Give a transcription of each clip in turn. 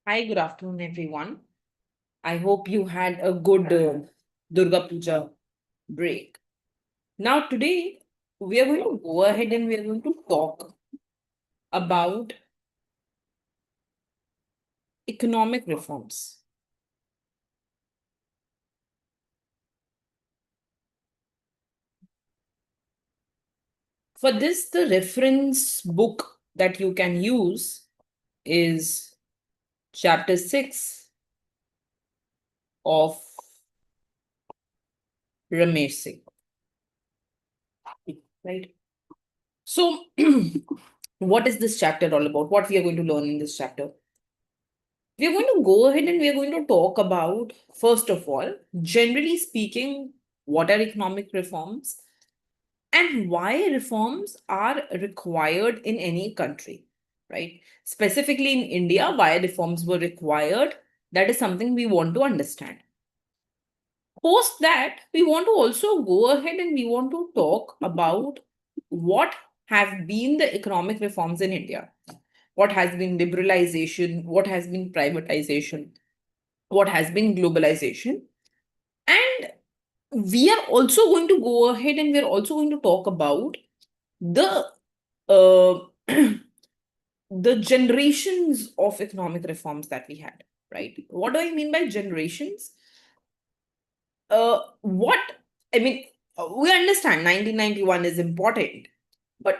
Hi, good afternoon, everyone. I hope you had a good Durga Puja break. Now, today we are going to go ahead and we are going to talk about economic reforms. For this, the reference book that you can use is chapter 6 of Ramesh Singh. Right? So, what is this chapter all about? What we are going to learn in this chapter? We are going to go ahead and we are going to talk about, first of all, generally speaking, what are economic reforms and why reforms are required in any country, right? Specifically in India, why reforms were required. That is something we want to understand. Post that, we want to also go ahead and we want to talk about what have been the economic reforms in India. What has been liberalization? What has been privatization? What has been globalization? And we are also going to go ahead and we're also going to talk about the uh, the generations of economic reforms that we had, right? What do I mean by generations? What I mean, we understand 1991 is important, but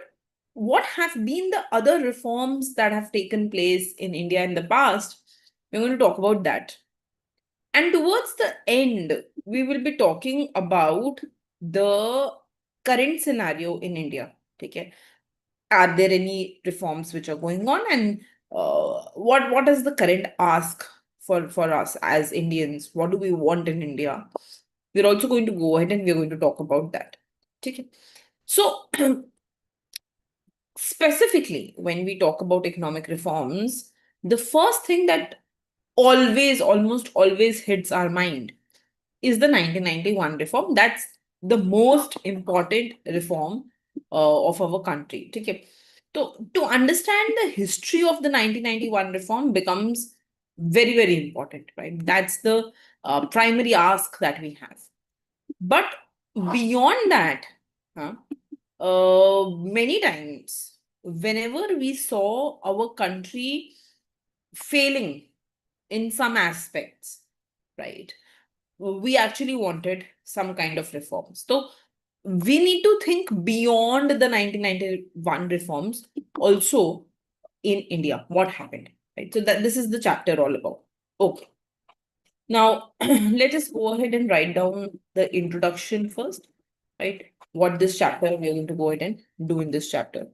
what have been the other reforms that have taken place in India in the past? We're going to talk about that. And towards the end, we will be talking about the current scenario in India. Okay. Are there any reforms which are going on? And what is the current ask for us as Indians? What do we want in India? We're also going to go ahead and we're going to talk about that. Okay. So, specifically, when we talk about economic reforms, the first thing that almost always hits our mind is the 1991 reform. That's the most important reform of our country. Okay. To understand the history of the 1991 reform becomes very, very important, right? That's the primary ask that we have. But beyond that, huh, many times, whenever we saw our country failing in some aspects, right? We actually wanted some kind of reforms. So we need to think beyond the 1991 reforms also in India. What happened? Right. So that this is the chapter all about. Okay. Now let us go ahead and write down the introduction first. Right. What this chapter we are going to go ahead and do in this chapter.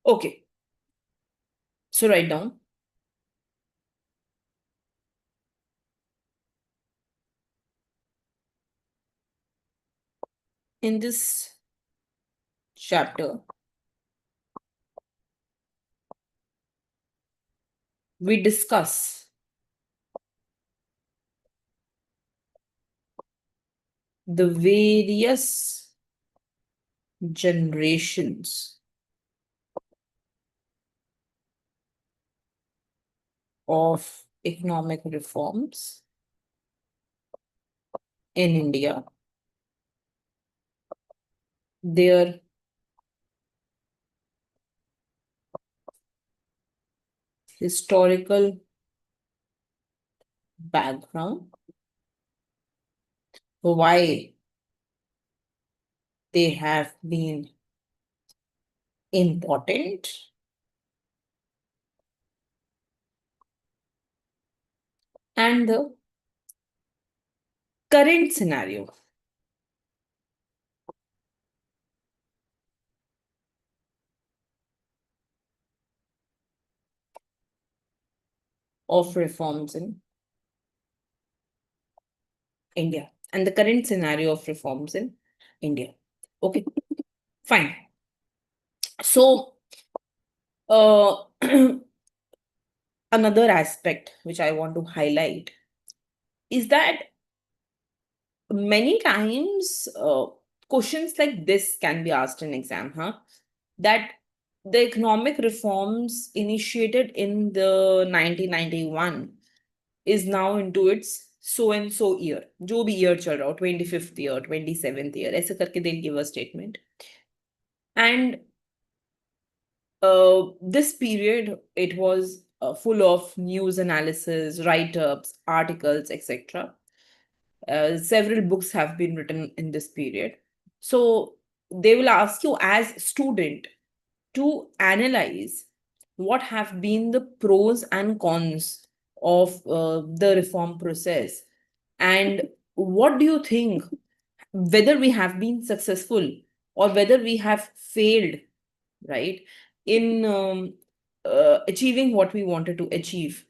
Okay. So write down. In this chapter, we discuss the various generations of economic reforms in India, their historical background, why they have been important, and the current scenario of reforms in India and the current scenario of reforms in India. Okay, fine. So, uh, another aspect which I want to highlight is that many times questions like this can be asked in exam, huh? That the economic reforms initiated in the 1991 is now into its so and so year. जो भी year चल रहा हो, 25th year, 27th year, ऐसे करके they'll give a statement. And this period, it was full of news analysis, write-ups, articles, etc. Several books have been written in this period. So they will ask you as student to analyze what have been the pros and cons of the reform process, and what do you think, whether we have been successful or whether we have failed, right, in achieving what we wanted to achieve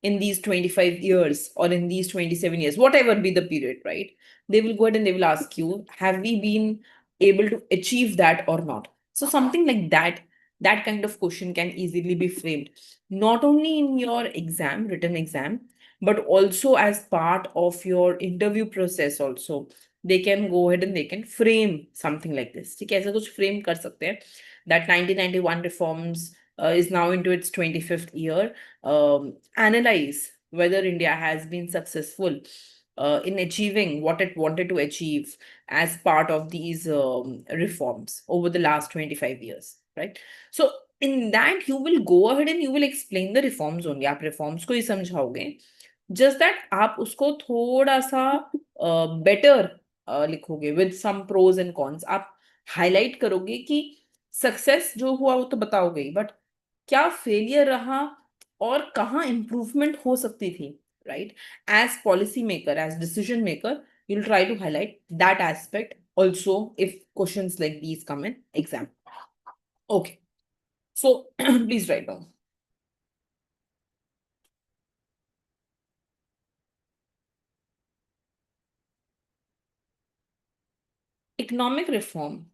in these 25 years or in these 27 years, whatever be the period, right? They will go ahead and they will ask you, have we been able to achieve that or not? So something like that, that kind of question can easily be framed, not only in your exam, written exam, but also as part of your interview process also. They can go ahead and they can frame something like this. ठीक है, ऐसा कुछ frame कर सकते हैं that 1991 reforms is now into its 25th year. Analyze whether India has been successful in achieving what it wanted to achieve as part of these reforms over the last 25 years, right? So in that you will go ahead and you will explain the reforms only. आप reforms को ही समझाओगे, just that आप उसको थोड़ा सा better लिखोगे with some pros and cons. आप highlight करोगे कि सक्सेस जो हुआ वो तो बताओगे ही, बट क्या फेलियर रहा और कहाँ इंप्रूवमेंट हो सकती थी, right? As policy maker, as decision maker, you'll try to highlight that aspect also if questions like these come in exam. Okay, so please write down. Economic reform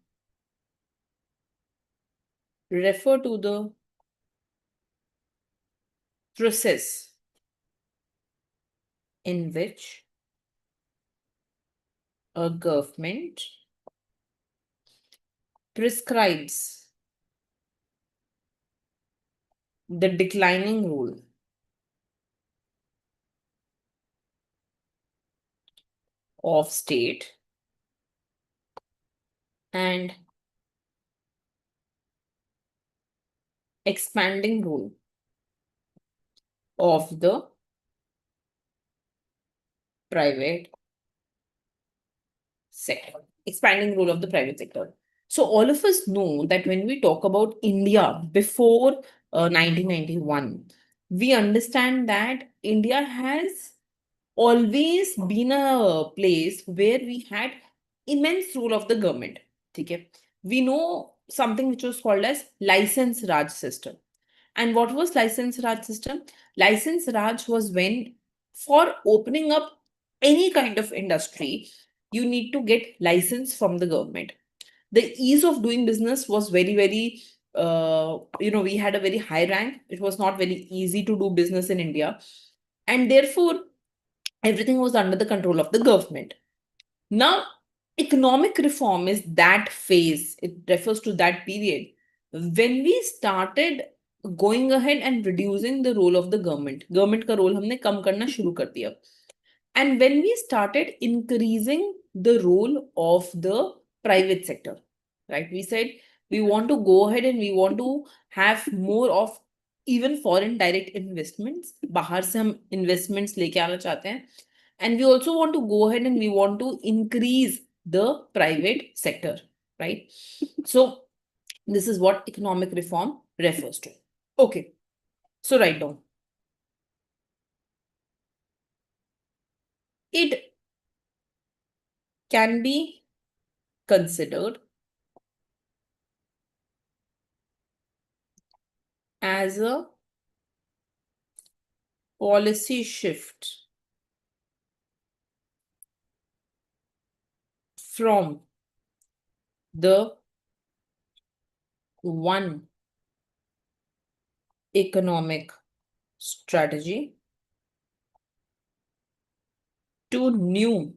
refer to the process in which a government prescribes the declining role of state and expanding role of the private sector. Expanding role of the private sector. So all of us know that when we talk about India before 1991, we understand that India has always been a place where we had immense role of the government. Okay? We know something which was called as license Raj system. And what was license Raj system? License Raj was when, for opening up any kind of industry, you need to get license from the government. The ease of doing business was very, very, we had a very high rank. It was not very easy to do business in India. And therefore, everything was under the control of the government. Now, economic reform is that phase, it refers to that period when we started going ahead and reducing the role of the government. Government का role हमने कम करना शुरू कर दिया. And when we started increasing the role of the private sector, right? We said we want to go ahead and we want to have more of even foreign direct investments. बाहर से हम investments लेके आना चाहते हैं. And we also want to go ahead and we want to increase the private sector, right? So this is what economic reform refers to. Okay, so write down. It can be considered as a policy shift from the one economic strategy to new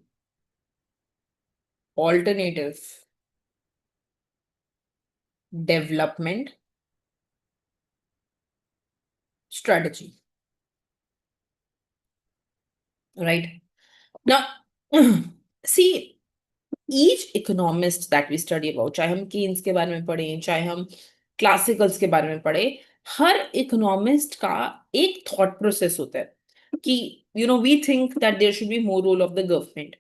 alternative development strategy, right? Now, see, each economist that we study about, चाहे हम Keynes के बारे में पढ़ें, चाहे हम classicals के बारे में पढ़े, हर इकोनॉमिस्ट का एक थॉट प्रोसेस होता है कि we think that there should be more role of the government.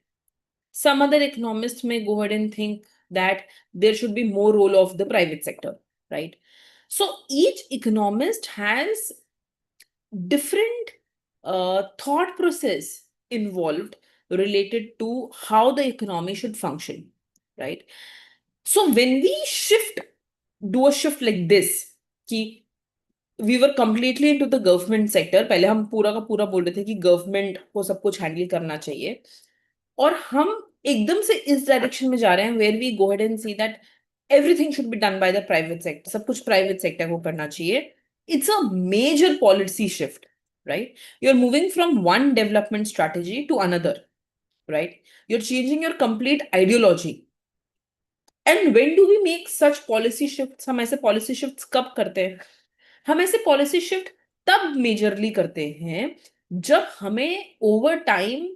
Some other economists may go ahead and think that there should be more role of the private sector, right? So each economist has different thought process involved related to how the economy should function, right? So when we do a shift like this, कि we were completely into the government sector, पहले हम पूरा का पूरा बोल रहे थे कि गवर्नमेंट को सब कुछ हैंडल करना चाहिए, और हम एकदम से इस डायरेक्शन में जा रहे हैं where we go ahead and see that everything should be done by the private sector, सब कुछ प्राइवेट सेक्टर को करना चाहिए. It's a major policy shift, right? You're moving from one development strategy to another, right? You're changing your complete ideology. And when do we make such policy shifts? हम ऐसे policy shifts कब करते हैं? हम ऐसे policy shift तब majorly करते हैं जब हमें over time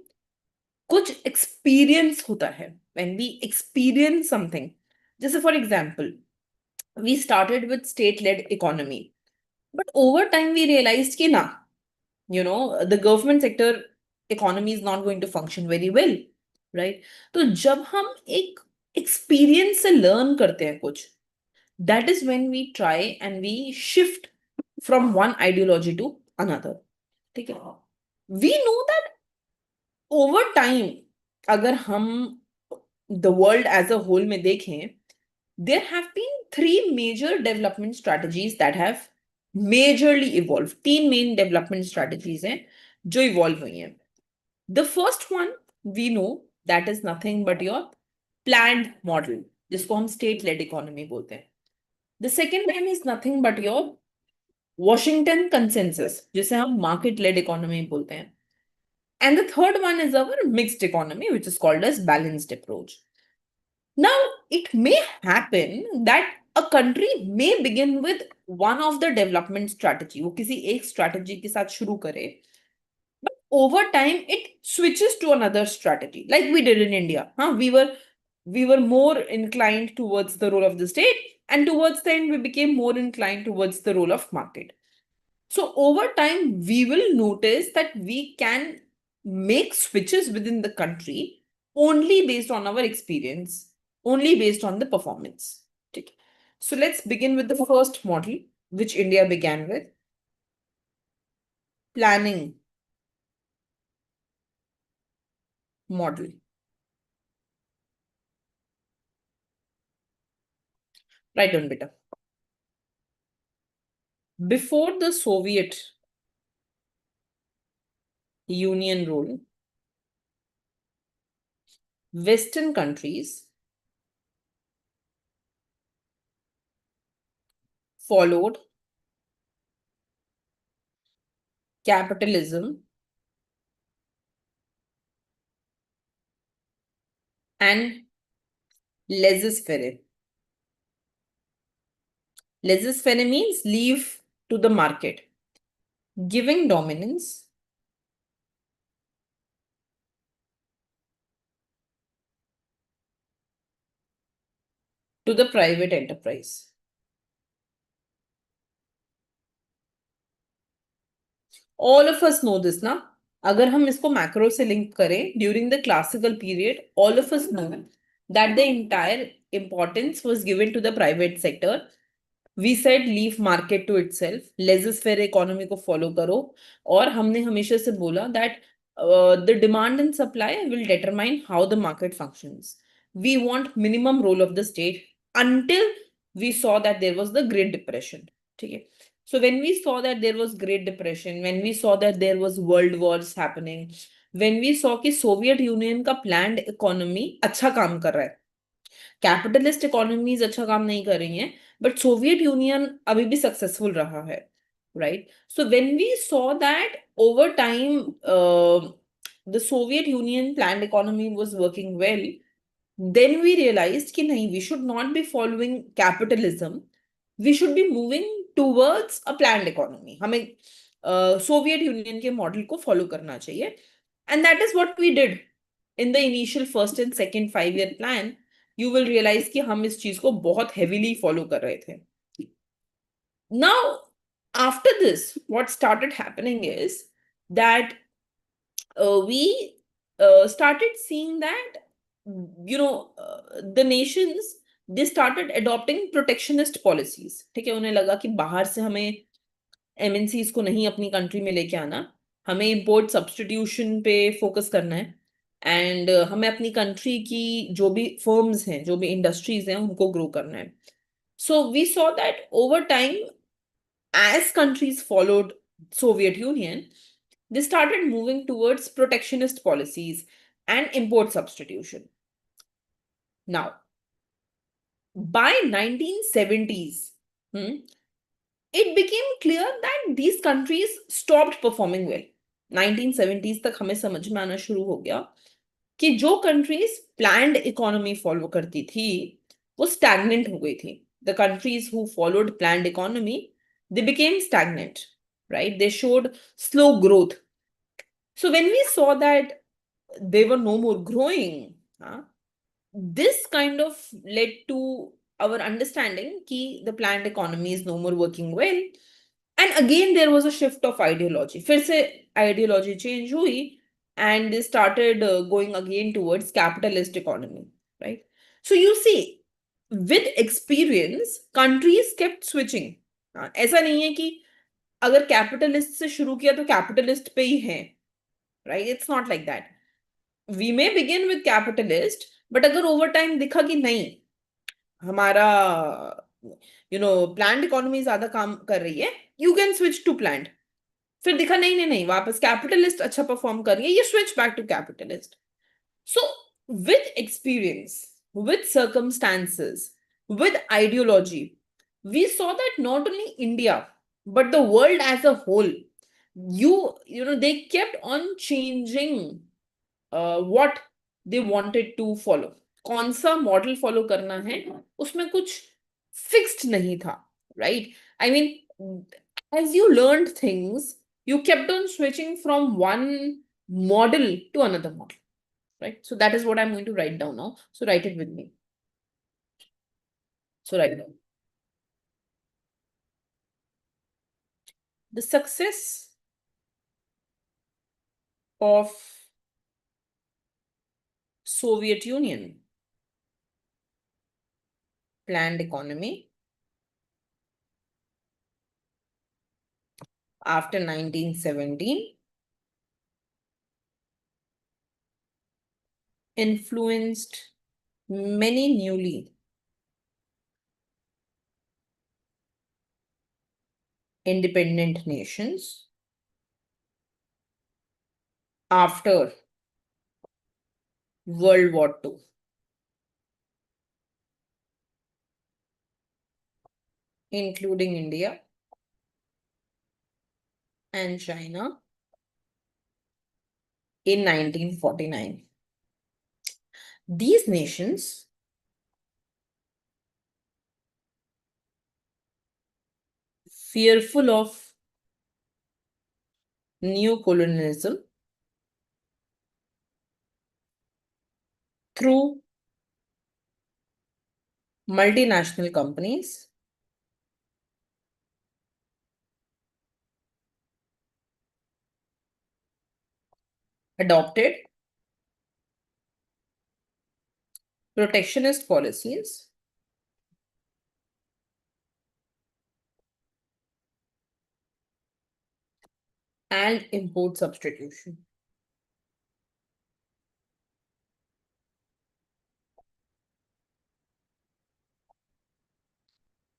कुछ experience होता है. When we experience something. जैसे for example, we started with state-led economy. But over time we realized कि ना, the government sector economy is not going to function very well, right? तो जब हम एक experience से learn करते हैं कुछ, that is when we try and we shift from one ideology to another. ठीक है? We know that over time, अगर हम the world as a whole में देखें, there have been three major development strategies that have majorly evolved. तीन main development strategies हैं जो evolve हुई हैं. The first one we know that is nothing but your planned model, जिसको हम state-led economy बोलते हैं. The second one is nothing but your Washington consensus, जिसे हम market-led economy बोलते हैं. And the third one is our mixed economy, which is called as balanced approach. Now, it may happen that a country may begin with one of the development strategy. वो किसी एक strategy के साथ शुरू करे, but over time it switches to another strategy, like we did in India. We were more inclined towards the role of the state, and towards the end we became more inclined towards the role of market. So over time, we will notice that we can make switches within the country only based on our experience, only based on the performance. Okay. So let's begin with the first model, which India began with. Planning model. Right on, beta. Before the Soviet Union rule, Western countries followed capitalism and laissez-faire. Laissez-faire means leave to the market, giving dominance to the private enterprise. All of us know this, ना? अगर हम इसको macro से link करें, during the classical period, all of us know that the entire importance was given to the private sector. We said leave market to itself, laissez-faire economy को follow करो, और हमने हमेशा से बोला that the demand and supply will determine how the market functions. We want minimum role of the state until we saw that there was the Great Depression. ठीक है? So when we saw that there was Great Depression, when we saw that there was world wars happening, when we saw कि Soviet Union का planned economy अच्छा काम कर रहा है, capitalist economies अच्छा काम नहीं कर रही हैं, बट सोवियत यूनियन अभी भी सक्सेसफुल रहा है, right? So when we saw that over time the Soviet Union planned economy was working well, Then we realized कि नहीं, we should not be following capitalism. We should be moving towards a planned economy. हमें Soviet union के model को follow करना चाहिए. And that is what we did. In the initial first and second 5 year plan, you will realize कि हम इस चीज को बहुत heavily follow कर रहे थे. Now, after this, what started happening is that we started seeing that the nations, they started adopting protectionist policies. ठीक है, उन्हें लगा कि बाहर से हमें एमएनसीज को नहीं अपनी कंट्री में लेके आना, हमें इंपोर्ट सब्स्टिट्यूशन पे फोकस करना है. एंड हमें अपनी कंट्री की जो भी फर्म्स हैं, जो भी इंडस्ट्रीज हैं, उनको ग्रो करना है. So we saw that over time, as countries followed Soviet Union, they started moving towards protectionist policies and import substitution. Now, by 1970s, it became clear that these countries stopped performing well. 1970s तक हमें समझ में आना शुरू हो गया कि जो कंट्रीज प्लान्ड इकोनॉमी फॉलो करती थी वो स्टैग्नेंट हो गई थी. The countries who followed planned economy, they became stagnant, right? They showed slow growth. So when we saw that they were no more growing, this kind of led to our understanding that the planned economy is no more working well. And again, there was a shift of ideology. फिर से ideology change हुई, and they started going again towards capitalist economy, right? So you see, with experience, countries kept switching. ऐसा नहीं है कि अगर capitalist से शुरू किया तो कैपिटलिस्ट पे ही है, right? It's not like that. We may begin with capitalist, but अगर ओवर टाइम दिखा कि नहीं, हमारा प्लान्ड इकोनॉमी ज्यादा काम कर रही है, you can switch to planned. फिर दिखा नहीं नहीं नहीं, वापस कैपिटलिस्ट अच्छा परफॉर्म कर रही है, ये switch back to capitalist. So, with experience, with circumstances, with ideology, we saw that not only India, but the world as a whole, they kept on changing what they wanted to follow. कौन सा model follow करना है, उसमें कुछ fixed नहीं था, right? I mean, as you learned things, you kept on switching from one model to another model, right? So that is what I'm going to write down now. So write it with me. So write down. The success of Soviet Union planned economy after 1917 influenced many newly independent nations after World War II, including India and China in 1949. These nations fearful of neocolonialism through multinational companies adopted protectionist policies and import substitution.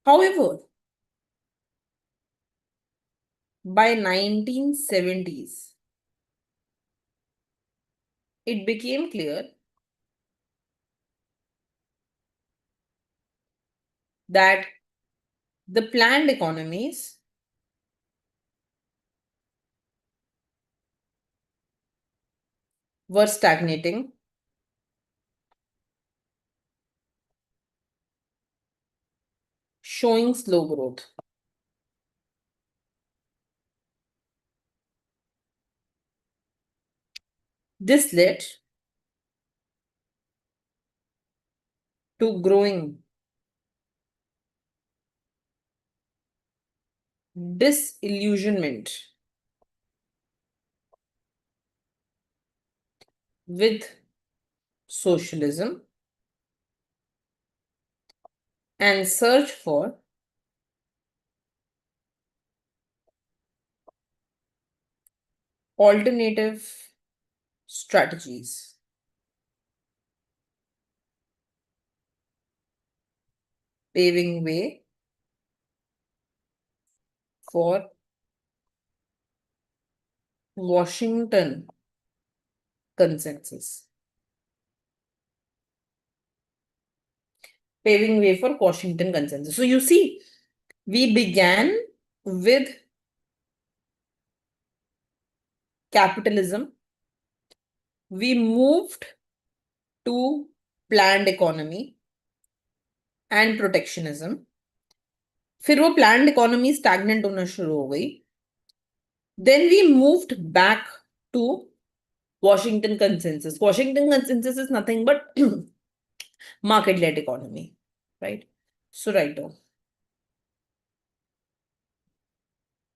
However, by 1970s, it became clear that the planned economies were stagnating showing slow growth. This led to growing disillusionment with socialism and search for alternative strategies, paving way for Washington consensus. Paving way for Washington consensus. So you see, we began with capitalism, we moved to planned economy and protectionism. फिर वो planned economy stagnant होना शुरू हो गई. Then we moved back to Washington consensus. Washington consensus is nothing but market-led economy, right? So right now,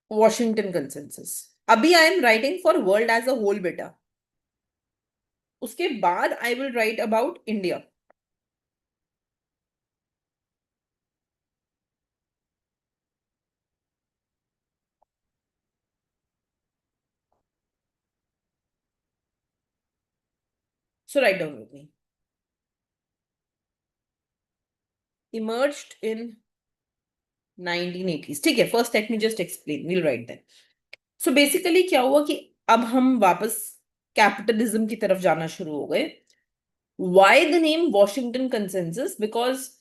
Washington consensus. अभी I am writing for world as a whole बेटा. उसके बाद I will write about India. So write down with me. Emerged in 1980s. ठीक है, first let me just explain. We'll write that. So basically क्या हुआ कि अब हम वापस कैपिटलिज्म की तरफ जाना शुरू हो गए. Why the name Washington Consensus? Because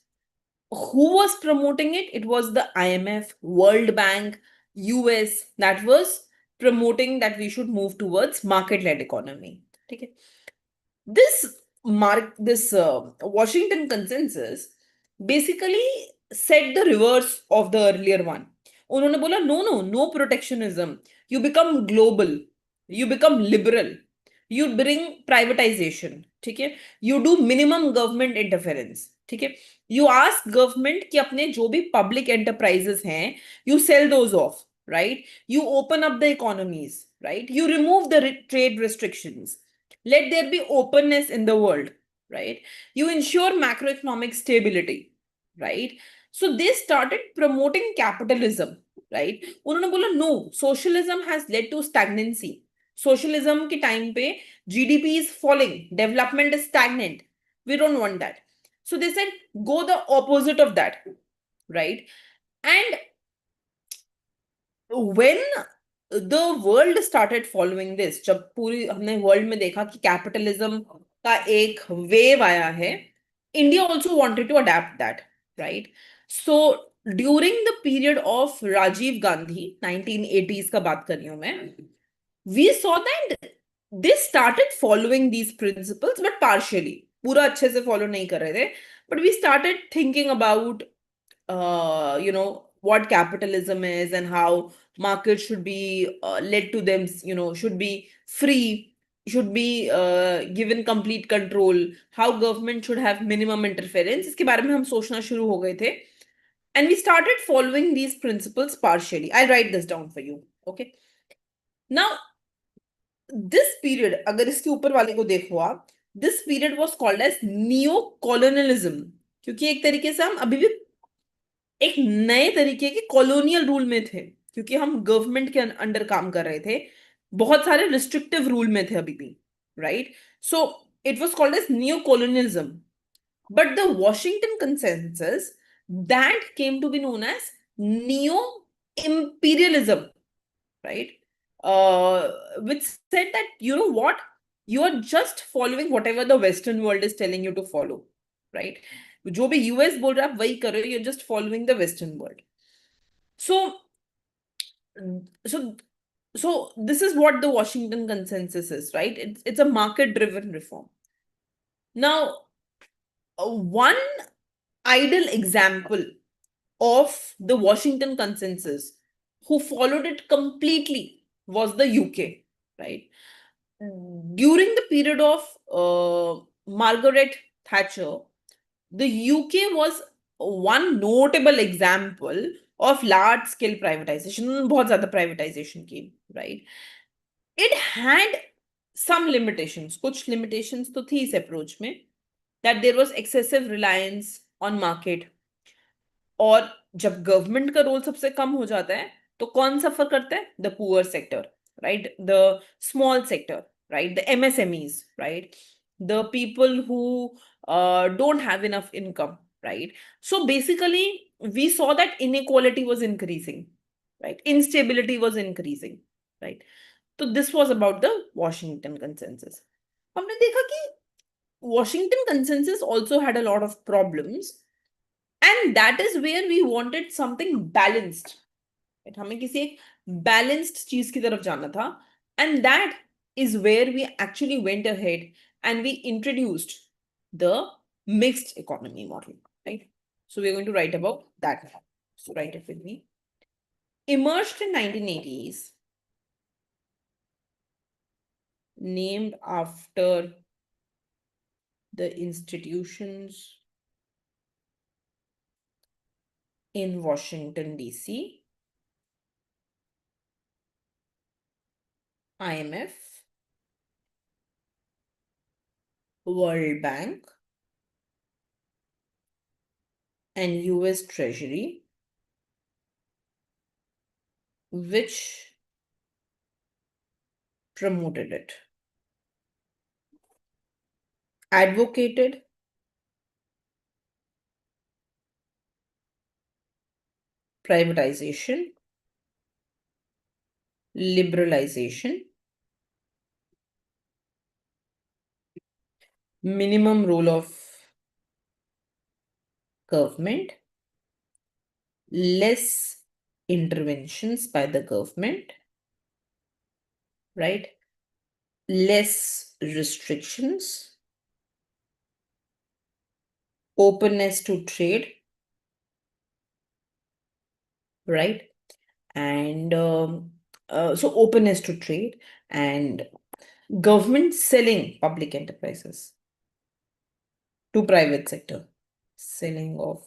who was promoting it? It was the IMF, World Bank, US that was promoting that we should move towards market-led economy. ठीक है. This Washington Consensus basically said the reverse of the earlier one. उन्होंने बोला no protectionism. You become global. You become liberal. You bring privatization. ठीक है. You do minimum government interference. ठीक है. You ask government कि अपने जो भी public enterprises हैं, you sell those off, right? You open up the economies, right? You remove the trade restrictions. Let there be openness in the world, right? You ensure macroeconomic stability, right? So they started promoting capitalism, right? उन्होंने बोला no, socialism has led to stagnancy. Socialism के time पे GDP is falling, development is stagnant. We don't want that. So they said go the opposite of that, right? And when the world started following this, जब पूरी हमने world में देखा कि capitalism का एक वेव आया है, India also wanted to adapt that, right? So during the period of Rajiv Gandhi, 1980s का बात कर रही हूं मैं, we saw that they started following these principles but partially. पूरा अच्छे से follow नहीं कर रहे थे, but we started thinking about what capitalism is and how markets should be led to them, should be free, should be given complete control, how government should have minimum interference. इसके बारे में हम सोचना शुरू हो गए थे. And we started following these principles partially. I'll write this down for you. Okay. Now, this period, अगर इसके ऊपर वाले को देखो आप, this period was called as neo-colonialism. क्योंकि एक तरीके से हम अभी भी एक नए तरीके के कॉलोनियल रूल में थे, क्योंकि हम गवर्नमेंट के अंडर काम कर रहे थे, बहुत सारे रिस्ट्रिक्टिव रूल में थे अभी भी, right? So it was called as new colonialism. But the Washington consensus that came to be known as new imperialism, right? Which said that, you know what, you are just following whatever the Western world is telling you to follow, right? जो भी US बोल रहा है आप वही कर रहे हो, you're just following the Western world. So so so this is what the Washington consensus is, right? It's a market driven reform. Now, one ideal example of the Washington Consensus, who followed it completely, was the UK, right? During the period of Margaret Thatcher, the UK was one notable example of large scale privatization. बहुत ज़्यादा privatization की, right? It had some limitations. कुछ limitations तो थी इस approach में, that there was excessive reliance on market. और जब गवर्नमेंट का रोल सबसे कम हो जाता है तो कौन सफर करता है? The poor sector, right? The small sector, right? The MSMEs, right? The people who don't have enough income, right? So basically we saw that inequality was increasing, right? Instability was increasing, right? So this was about the Washington consensus. हमने देखा कि Washington consensus also had a lot of problems, and that is where we wanted something balanced, right? हमें किसी एक balanced चीज की तरफ जाना था, and that is where we actually went ahead and we introduced the mixed economy model, right? So we're going to write about that now. So write it with me. Emerged in 1980s, named after the institutions in Washington DC, IMF, World Bank, and US Treasury, which promoted it, advocated privatization, liberalization, minimum role of government, less interventions by the government, right? Less restrictions, openness to trade, right? And so openness to trade and government selling public enterprises to private sector, selling of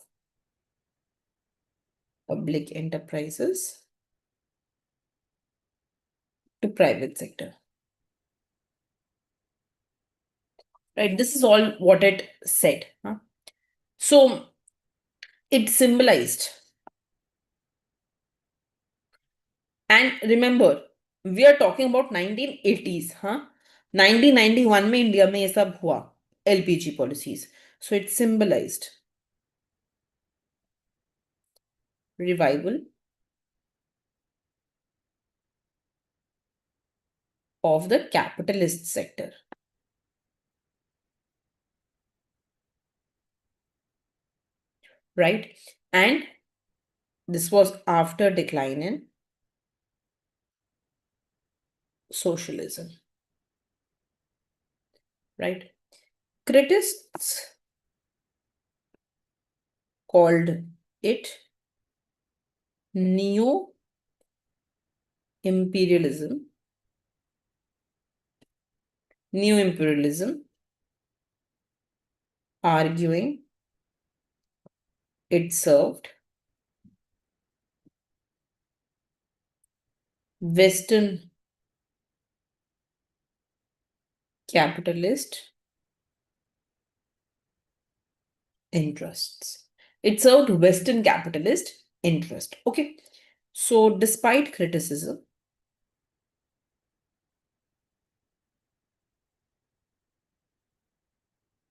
public enterprises to private sector, right? This is all what it said, huh? So it symbolized, and remember we are talking about 1980s, huh? 1991 में India में ये सब हुआ, LPG policies. So it symbolized revival of the capitalist sector, right? And this was after decline in socialism, right? Critics called it neo imperialism, arguing it served Western capitalist interests. It served Western capitalist interest. Okay. So despite criticism,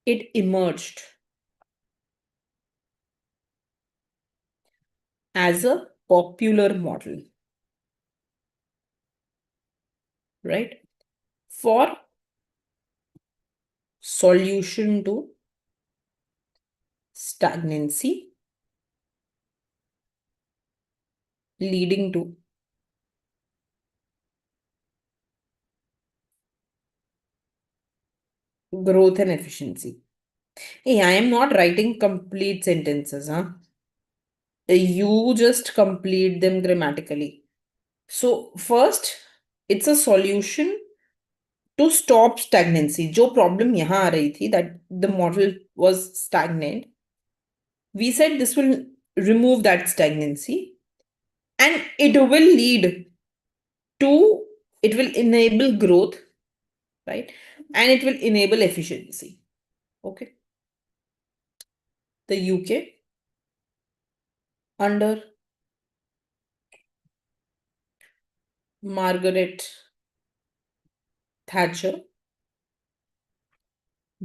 it emerged as a popular model, right? For solution to stagnancy, leading to growth and efficiency. Hey, I am not writing complete sentences, huh? You just complete them grammatically. So first, it's a solution to stop stagnancy. जो problem यहाँ आ रही थी, that the model was stagnant. We said this will remove that stagnancy, and it will lead to, it will enable growth, right? And it will enable efficiency. Okay. The UK under Margaret Thatcher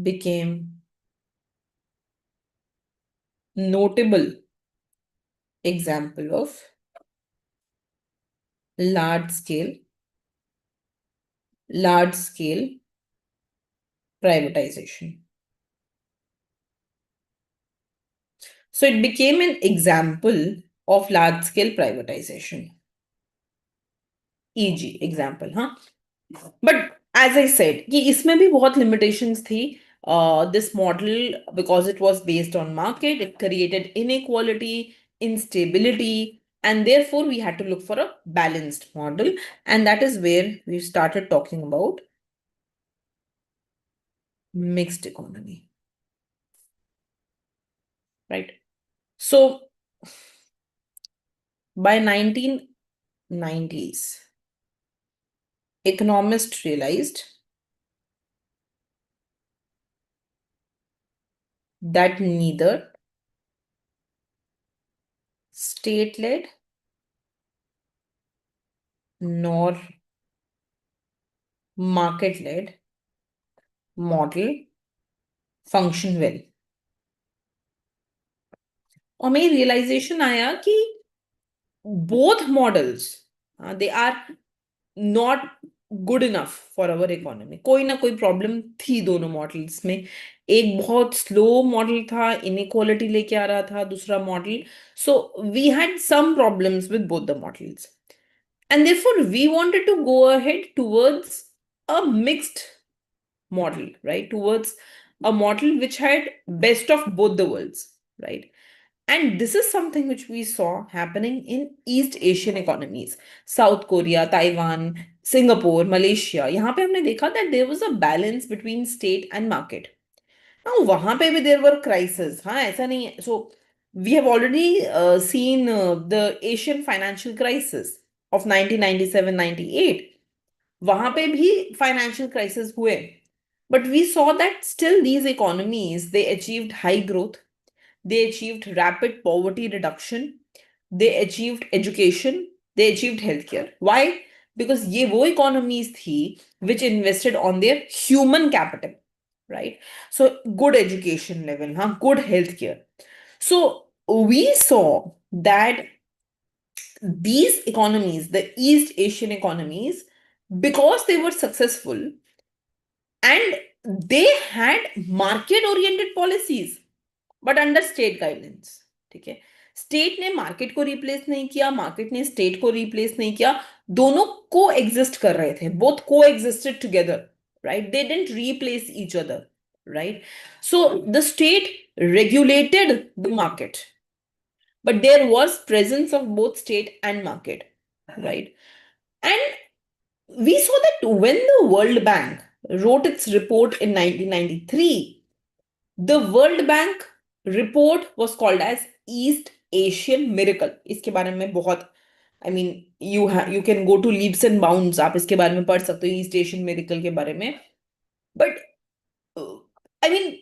became notable example of large scale privatization. So it became an example of large scale privatization. E.g. example, huh? But as I said, कि इसमें भी बहुत limitations थी. This model, because it was based on market, it created inequality, instability, and therefore we had to look for a balanced model. And that is where we started talking about mixed economy, right? So by 1990s, economists realized that neither state-led nor market-led model function well. और मेरी realisation आया कि both models, they are not good enough for our economy. कोई ना कोई problem थी दोनों models में. एक बहुत स्लो मॉडल था, इनइक्वालिटी लेके आ रहा था. दूसरा model, so we had some problems with both the models, and therefore we wanted to go ahead towards a mixed model, right? Towards a model which had best of both the worlds, right? And this is something which we saw happening in East Asian economies. South Korea, Taiwan, Singapore, Malaysia. यहाँ पे हमने देखा that there was a balance between state and market. Now वहाँ पे भी there were crises. हाँ, ऐसा नहीं है. So we have already seen the Asian financial crisis of 1997-98. वहाँ पे भी financial crisis हुए. But we saw that still these economies, they achieved high growth. They achieved rapid poverty reduction. They achieved education. They achieved healthcare. Why? Because ये वो economies थी which invested on their human capital, right? So good education level, huh? Good healthcare. So we saw that these economies, the East Asian economies, because they were successful and they had market-oriented policies, but under state guidance. ठीक है, state ने market को replace नहीं किया, market ने state को replace नहीं किया. दोनों को एग्जिस्ट कर रहे थे, बोथ को existed together, right? They didn't replace each other, right? So the state regulated the market, but there was presence of both state and market, right? And we saw that when the World Bank wrote its report in 1993, the World Bank report was called as East Asian Miracle. इसके बारे में बहुत, I mean, you can go to leaps and bounds. आप इसके बारे में पढ़ सकते हो East Asian Miracle के बारे में. But I mean,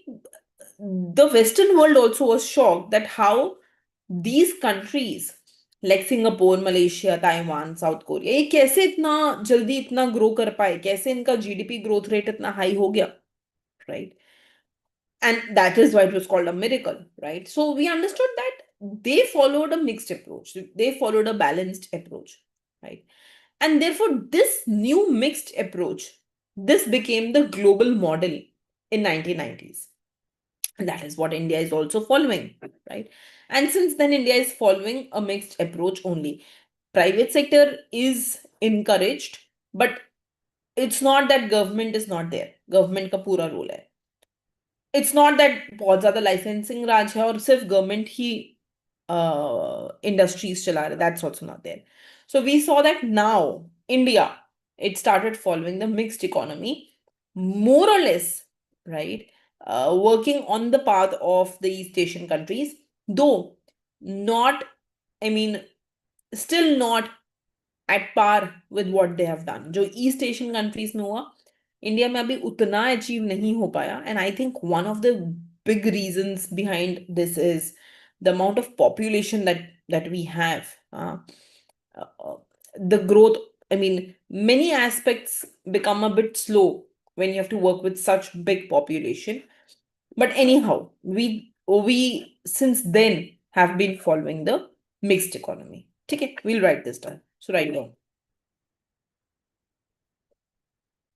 the Western world also was shocked that how these countries like Singapore, Malaysia, Taiwan, South Korea, ये कैसे इतना जल्दी इतना ग्रो कर पाए, कैसे इनका जीडीपी ग्रोथ रेट इतना हाई हो गया, right? And that is why it was called a miracle, right? So we understood that they followed a mixed approach, they followed a balanced approach, right? And therefore this new mixed approach, this became the global model in 1990s. And that is what India is also following, right? And since then India is following a mixed approach only. Private sector is encouraged, but it's not that government is not there. Government का पूरा role है. It's not that बहुत ज्यादा licensing राज है और सिर्फ government he industries chala rahe, that's also not there. So we saw that now India, it started following the mixed economy, more or less, right? Working on the path of the East Asian countries, though not, I mean, still not at par with what they have done. जो east Asian countries में हुआ, India में अभी उतना achieve नहीं हो पाया. And I think one of the big reasons behind this is the amount of population that we have. Uh, the growth, I mean, many aspects become a bit slow when you have to work with such big population. But anyhow, we since then have been following the mixed economy. Okay, we'll write this down. So write down.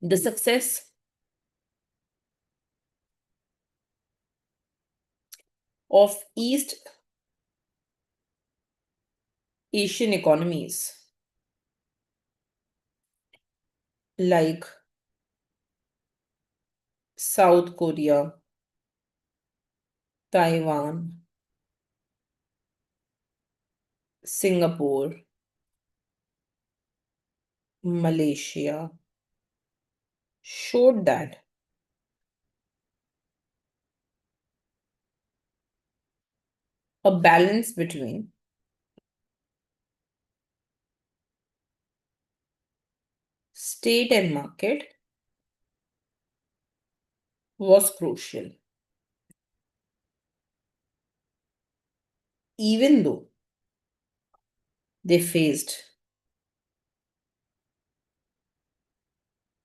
The success of East Asian economies like South Korea, Taiwan, Singapore, Malaysia showed that a balance between state and market was crucial. Even though they faced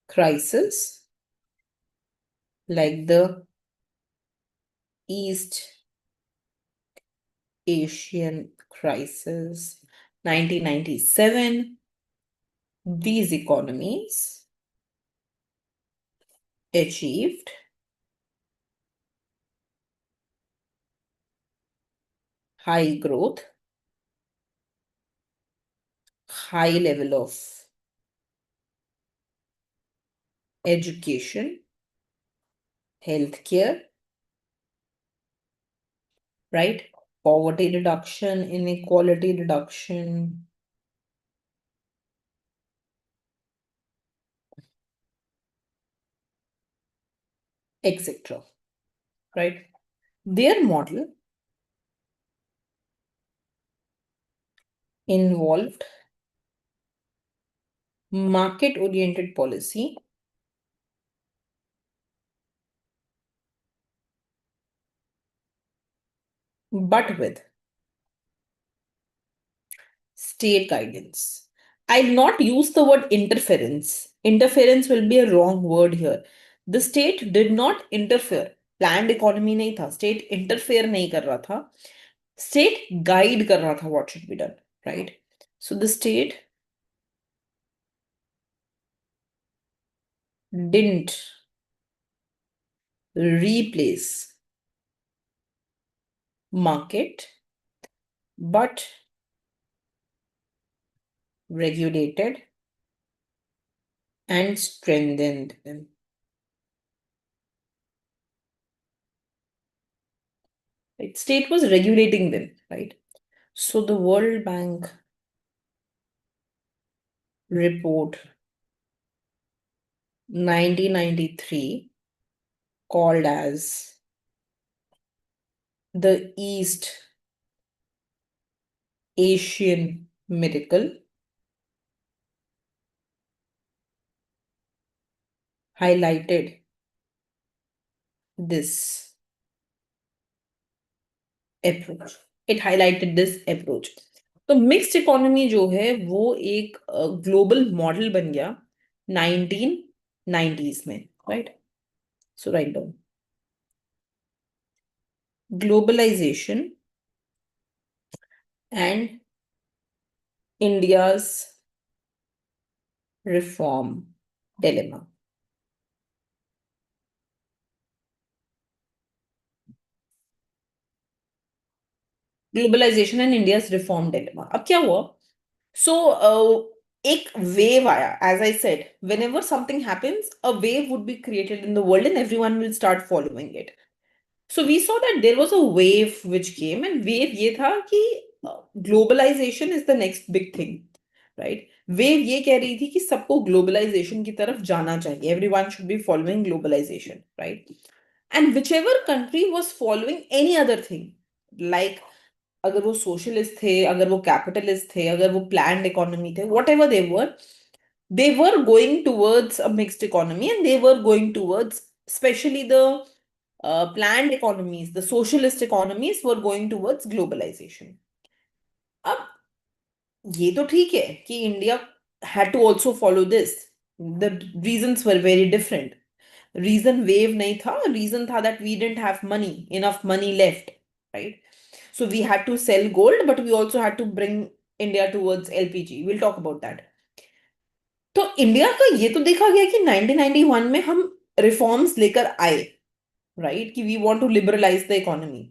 crisis like the East Asian crisis 1997, these economies achieved high growth, high level of education, healthcare, right? Poverty reduction, inequality reduction, etc. Right? Their model involved market-oriented policy, but with state guidance. I'll not use the word interference. Interference will be a wrong word here. The state did not interfere. Planned economy नहीं था. State interfere नहीं कर रहा था. State guide कर रहा था what should be done, right? So the state didn't replace market but regulated and strengthened them. Right? State was regulating them, right? So the World Bank report 1993 called as the East Asian miracle highlighted this approach. It highlighted this approach. तो mixed economy जो है वो एक global model बन गया 1990s में, right? So write down globalisation and India's reform dilemma. Globalisation and India's reform dilemma. अब क्या हुआ? सो एक वेव आया. As I said, whenever something happens, a wave would be created in the world and everyone will start following it. So we saw that there was a wave which came, and wave ये था कि globalization is the next big thing, right? Wave ये कह रही थी कि सबको globalization की तरफ जाना चाहिए. Everyone should be following globalization, right? And whichever country was following any other thing, like अगर वो socialist थे, अगर वो capitalist थे, अगर वो planned economy थे, whatever they were going towards a mixed economy, and they were going towards, especially the planned economies, the socialist economies were going towards globalization. अब ये तो ठीक है कि India had to also follow this. The reasons were very different. Reason wave नहीं था, reason था that we didn't have money, enough money left, right? So we had to sell gold, but we also had to bring India towards LPG. We'll talk about that. तो India का ये तो देखा गया कि 1991 में हम रिफॉर्म्स लेकर आए, राइट, कि we want to liberalise the economy,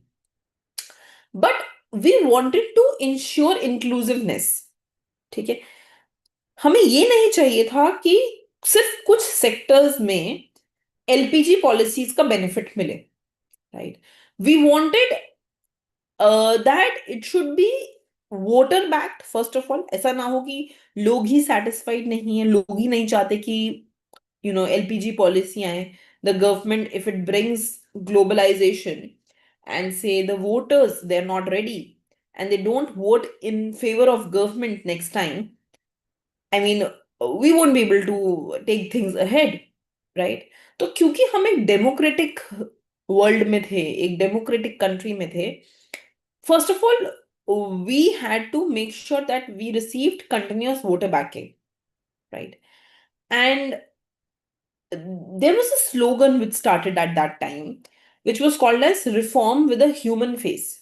but we wanted to ensure inclusiveness. ठीक है, हमें ये नहीं चाहिए था कि सिर्फ कुछ सेक्टर्स में एलपीजी पॉलिसीज का बेनिफिट मिले, right. We wanted that it should be voter backed first of all. ऐसा ना हो कि लोग ही सेटिस्फाइड नहीं है, लोग ही नहीं चाहते कि LPG policy आए. The government, if it brings globalization and say the voters, they're not ready and they don't vote in favor of government next time, I mean, we won't be able to take things ahead, right? तो क्योंकि हम एक democratic world में थे, एक democratic country में थे, first of all, we had to make sure that we received continuous voter backing, right? And there was a slogan which started at that time, which was called as reform with a human face.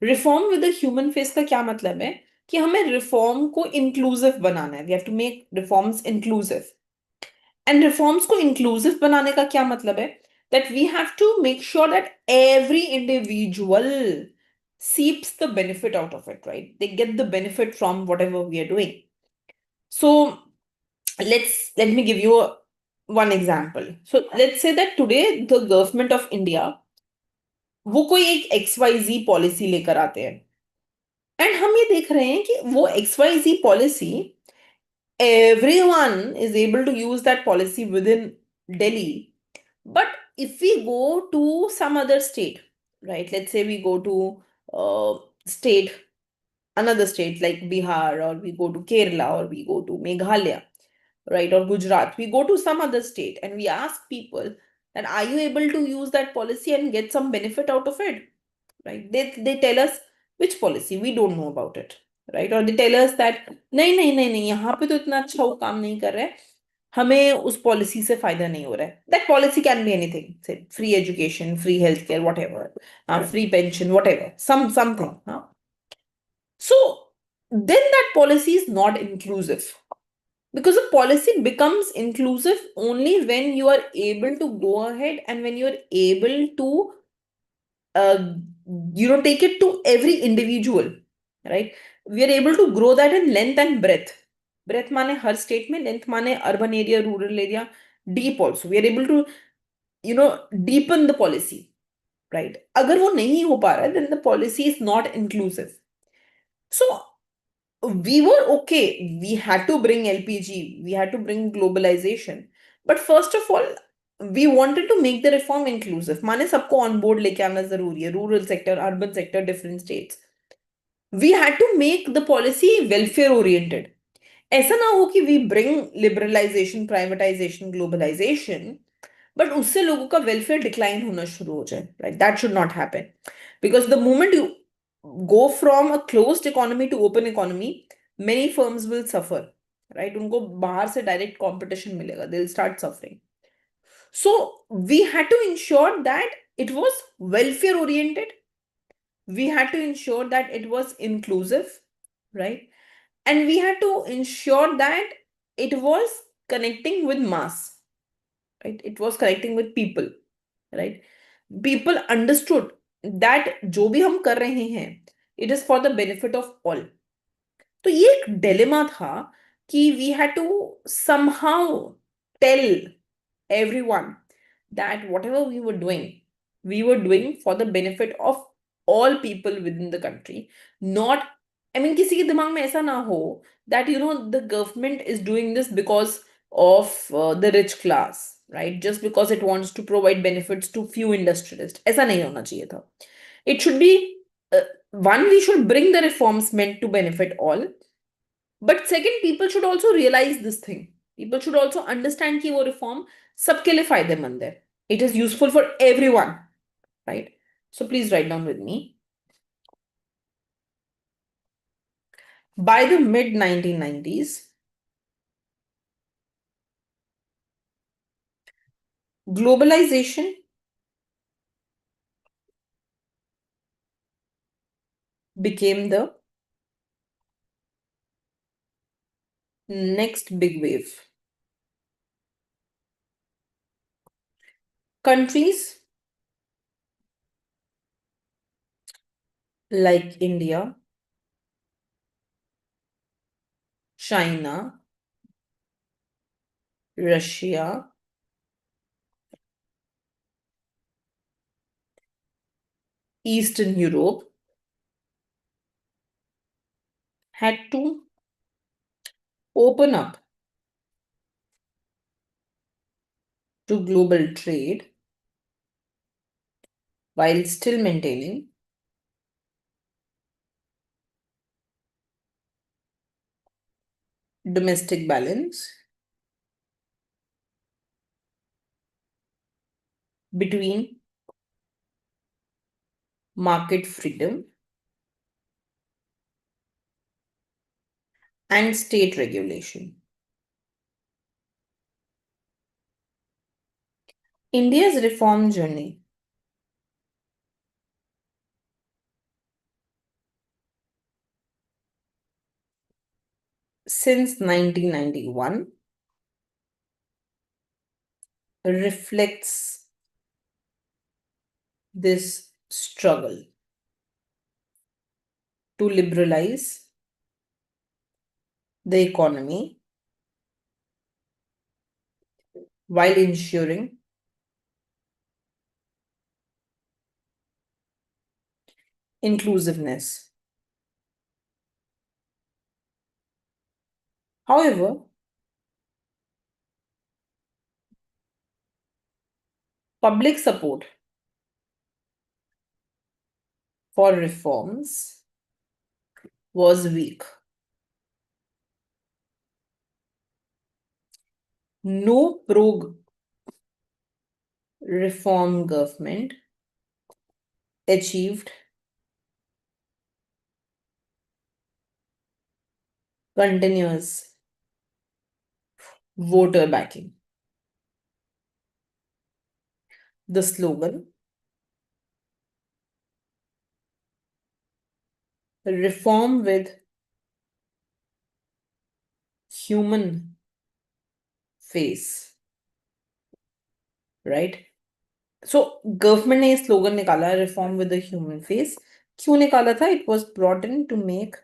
Reform with a human face का क्या मतलब है कि हमें reform को inclusive बनाना है. We have to make reforms inclusive. And reforms को इंक्लूसिव बनाने का क्या मतलब है? That we have to make sure that every individual seeps the benefit out of it, right? They get the benefit from whatever we are doing. So let me give you one example. So let's say that today the government of India वो कोई एक XYZ policy लेकर आते हैं, and हम ये देख रहे हैं कि वो XYZ policy, everyone is able to use that policy within Delhi. But if we go to some other state, right, let's say we go to state, another state like Bihar, or we go to Kerala, or we go to Meghalaya, right, or Gujarat, we go to some other state and we ask people that are you able to use that policy and get some benefit out of it, right? They tell us which policy, we don't know about it, right? Or they tell us that नहीं नहीं नहीं नहीं यहाँ पे तो इतना अच्छा वो काम नहीं कर रहे हैं, हमें उस पॉलिसी से फायदा नहीं हो रहा है. That policy can be anything, say free education, free healthcare, whatever, free pension, whatever, something, so then that policy is not inclusive. Because a policy becomes inclusive only when you are able to go ahead and when you are able to uh, take it to every individual, right? We are able to grow that in length and breadth. Breadth माने हर state में, length माने urban area, rural area, deep also. We are able to, deepen the policy, right? अगर वो नहीं हो पा रहा है, then the policy is not inclusive. So we were okay. We had to bring LPG, we had to bring globalization. But first of all, we wanted to make the reform inclusive. माने सबको on board लेके आना जरूरी है. Rural sector, urban sector, different states. We had to make the policy welfare oriented. ऐसा ना हो कि we bring liberalization, privatization, globalization, but उससे लोगों का welfare decline होना शुरू हो जाए. Right? That should not happen. Because the moment you go from a closed economy to open economy, many firms will suffer. Right? उनको बाहर से direct competition मिलेगा. They'll start suffering. So we had to ensure that it was welfare oriented. We had to ensure that it was inclusive, right? And we had to ensure that it was connecting with mass, right? It was connecting with people, right? People understood that जो भी हम कर रहे हैं, it is for the benefit of all. तो ये एक dilemma था कि we had to somehow tell everyone that whatever we were doing, we were doing for the benefit of all people within the country, not, I mean, किसी के दिमाग में ऐसा ना हो that the government is doing this because of the rich class, right? Just because it wants to provide benefits to few industrialists. ऐसा नहीं होना चाहिए था. It should be, uh, one, we should bring the reforms meant to benefit all, but second, people should also realize this thing. People should also understand कि वो reform सबके लिए फायदेमंद है. It is useful for everyone, right? So please write down with me. By the mid 1990s, globalization became the next big wave. Countries like India, China, Russia, Eastern Europe had to open up to global trade while still maintaining domestic balance between market freedom and state regulation. India's reform journey since 1991 reflects this struggle to liberalize the economy while ensuring inclusiveness. However, public support for reforms was weak. No pro-reform government achieved continuous voter backing. The slogan, reform with human face, right? So government ने slogan निकाला, reform with a human face. क्यों निकाला था? It was brought in to make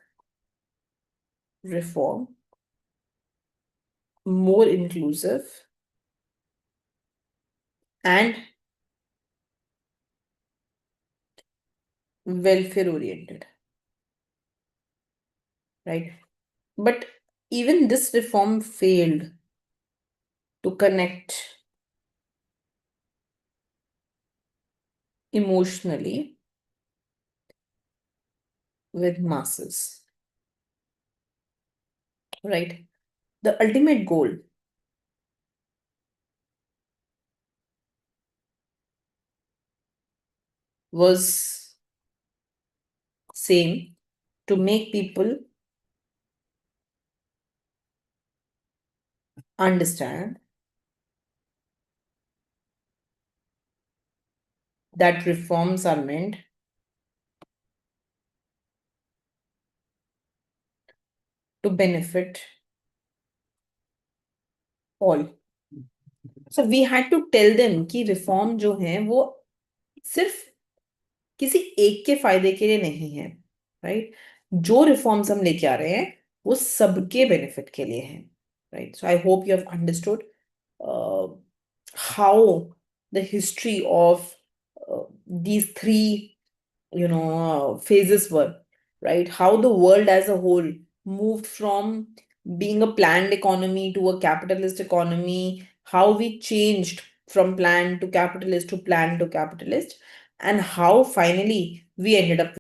reform more inclusive and welfare oriented, right? But even this reform failed to connect emotionally with masses, right? The ultimate goal was same, to make people understand that reforms are meant to benefit all. So we had to tell them कि reform जो है वो सिर्फ किसी एक के फायदे के लिए नहीं है, राइट? जो रिफॉर्म्स हम लेके आ रहे हैं वो सबके बेनिफिट के लिए हैं, right? So I hope you have understood how the history of these three phases were, right? How the world as a whole moved from being a planned economy to a capitalist economy, how we changed from planned to capitalist to planned to capitalist, and how finally we ended up